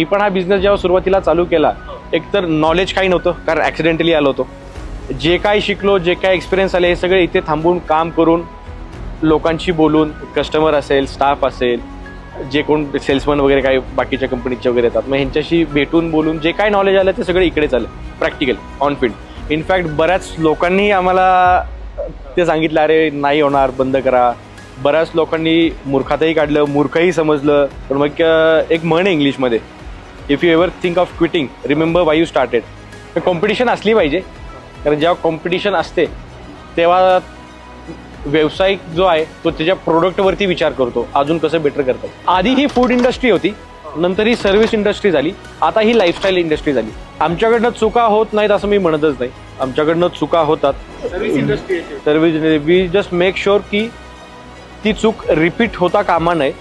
मी पण हा बिझनेस जेव्हा सुरुवातीला चालू केला, एकतर नॉलेज काही नव्हतं, कारण ॲक्सिडेंटली आलो होतो. जे काय शिकलो, जे काय एक्सपिरियन्स आले, हे सगळे इथे थांबून काम करून, लोकांशी बोलून, कस्टमर असेल, स्टाफ असेल, जे कोण सेल्समन वगैरे काही बाकीच्या कंपनीचे वगैरे येतात, मग ह्यांच्याशी भेटून बोलून जे काय नॉलेज आलं ते सगळं इकडेच आलं, प्रॅक्टिकल ऑन फील्ड. इनफॅक्ट बऱ्याच लोकांनी आम्हाला ते सांगितलं, अरे नाही होणार, बंद करा. बऱ्याच लोकांनी मूर्खातही काढलं, मूर्खही समजलं. पण मग एक म्हण आहे इंग्लिशमध्ये, if you ever think of quitting, remember Y you started. तर कॉम्पिटिशन असली पाहिजे, कारण जेव्हा कॉम्पिटिशन असते तेव्हा व्यावसायिक जो आहे तो त्याच्या प्रोडक्टवरती विचार करतो, अजून कसं बेटर करता येईल. आधी ही फूड इंडस्ट्री होती, नंतर ही सर्व्हिस इंडस्ट्री झाली, आता ही लाईफस्टाईल इंडस्ट्री झाली. आमच्याकडनं चुका होत नाहीत असं मी म्हणतच नाही, आमच्याकडनं चुका होतात. Service we just make sure की ती चूक रिपीट होता कामा नये.